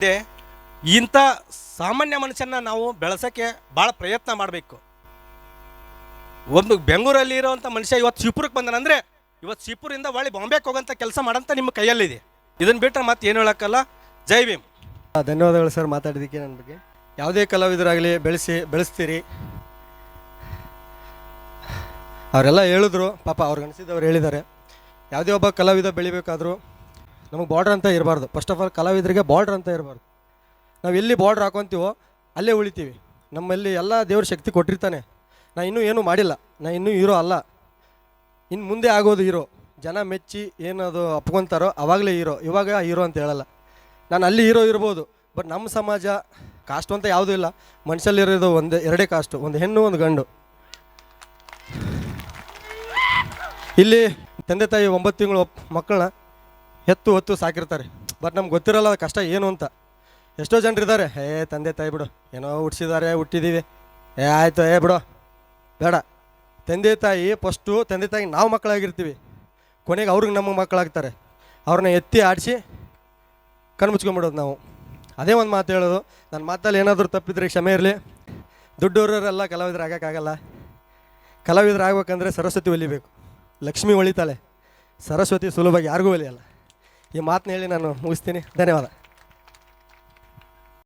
ಇದೆ. ಇಂಥ ಸಾಮಾನ್ಯ ಮನುಷ್ಯನ ನಾವು ಬೆಳೆಸೋಕ್ಕೆ ಭಾಳ ಪ್ರಯತ್ನ ಮಾಡಬೇಕು. ಒಂದು ಬೆಂಗಳೂರಲ್ಲಿ ಇರೋವಂಥ ಮನುಷ್ಯ ಇವತ್ತು ಶಿವಪುರಕ್ಕೆ ಬಂದನಂದರೆ ಇವತ್ತು ಶಿವಪುರಿಂದ ಒಳ್ಳೆ ಬಾಂಬೆಗೆ ಹೋಗೋಂಥ ಕೆಲಸ ಮಾಡೋಂಥ ನಿಮ್ಮ ಕೈಯಲ್ಲಿದೆ. ಇದನ್ನು ಬಿಟ್ಟರೆ ಮತ್ತೆ ಏನು ಹೇಳೋಕ್ಕಲ್ಲ. ಜೈ ಭೀಮ್. ಧನ್ಯವಾದಗಳು ಸರ್ ಮಾತಾಡಿದ್ದಕ್ಕೆ. ನನ್ನ ಬಗ್ಗೆ ಯಾವುದೇ ಕಲಾವಿದರಾಗಲಿ ಬೆಳೆಸ್ತೀರಿ. ಅವರೆಲ್ಲ ಹೇಳಿದ್ರು, ಪಾಪ ಅವ್ರಿಗೆ ಅನಿಸಿದವ್ರು ಹೇಳಿದ್ದಾರೆ. ಯಾವುದೇ ಒಬ್ಬ ಕಲಾವಿದ ಬೆಳಿಬೇಕಾದ್ರೂ ನಮಗೆ ಬಾರ್ಡ್ರ್ ಅಂತ ಇರಬಾರ್ದು. ಫಸ್ಟ್ ಆಫ್ ಆಲ್ ಕಲಾವಿದರಿಗೆ ಬಾರ್ಡ್ರ್ ಅಂತ ಇರಬಾರ್ದು. ನಾವು ಎಲ್ಲಿ ಬಾರ್ಡ್ರ್ ಹಾಕೊತೀವೋ ಅಲ್ಲೇ ಉಳಿತೀವಿ. ನಮ್ಮಲ್ಲಿ ಎಲ್ಲ ದೇವ್ರ ಶಕ್ತಿ ಕೊಟ್ಟಿರ್ತಾನೆ. ನಾ ಇನ್ನೂ ಏನೂ ಮಾಡಿಲ್ಲ, ನಾ ಇನ್ನೂ ಹೀರೋ ಅಲ್ಲ, ಇನ್ನು ಮುಂದೆ ಆಗೋದು ಹೀರೋ. ಜನ ಮೆಚ್ಚಿ ಏನದು ಅಪ್ಕೊತಾರೋ ಆವಾಗಲೇ ಹೀರೋ, ಇವಾಗ ಹೀರೋ ಅಂತ ಹೇಳಲ್ಲ. ನಾನು ಅಲ್ಲಿ ಹೀರೋ ಇರ್ಬೋದು, ಬಟ್ ನಮ್ಮ ಸಮಾಜ ಕಾಸ್ಟು ಅಂತ ಯಾವುದೂ ಇಲ್ಲ. ಮನುಷ್ಯಲ್ಲಿರೋದು ಎರಡೇ ಕಾಸ್ಟು, ಒಂದು ಹೆಣ್ಣು ಒಂದು ಗಂಡು. ಇಲ್ಲಿ ತಂದೆ ತಾಯಿ 9 ತಿಂಗಳು ಮಕ್ಕಳನ್ನ ಹೊತ್ತು ಸಾಕಿರ್ತಾರೆ. ಬಟ್ ನಮ್ಗೆ ಗೊತ್ತಿರಲ್ಲ ಕಷ್ಟ ಏನು ಅಂತ. ಎಷ್ಟೋ ಜನರಿದ್ದಾರೆ, ತಂದೆ ತಾಯಿ ಬಿಡು, ಏನೋ ಹುಟ್ಟಿಸಿದ್ದಾರೆ, ಹುಟ್ಟಿದ್ದೀವಿ, ಆಯಿತು, ಬಿಡು ಬೇಡ. ತಂದೆ ತಾಯಿ ಫಸ್ಟು ತಂದೆ ತಾಯಿ ನಾವು ಮಕ್ಕಳಾಗಿರ್ತೀವಿ, ಕೊನೆಗೆ ಅವ್ರಿಗೆ ನಮ್ಮ ಮಕ್ಕಳಾಗ್ತಾರೆ. ಅವ್ರನ್ನ ಎತ್ತಿ ಆಡಿಸಿ ಕಣ್ಮುಚ್ಕೊಂಬಿಡೋದು ನಾವು. ಅದೇ ಒಂದು ಮಾತು ಹೇಳೋದು. ನನ್ನ ಮಾತಲ್ಲಿ ಏನಾದರೂ ತಪ್ಪಿದ್ರೆ ಕ್ಷಮೆ ಇರಲಿ. ದುಡ್ಡೋರೆಲ್ಲ ಕಲಾವಿದ್ರು ಆಗೋಕ್ಕಾಗಲ್ಲ. ಕಲಾವಿದ್ರು ಆಗ್ಬೇಕಂದ್ರೆ ಸರಸ್ವತಿ ಒಲಿಬೇಕು. ಲಕ್ಷ್ಮಿ ಒಲಿತಾಳೆ, ಸರಸ್ವತಿ ಸುಲಭವಾಗಿ ಯಾರಿಗೂ ಒಲಿಯಲ್ಲ. ಈ ಮಾತನ್ನ ಹೇಳಿ ನಾನು ಮುಗಿಸ್ತೀನಿ. ಧನ್ಯವಾದ.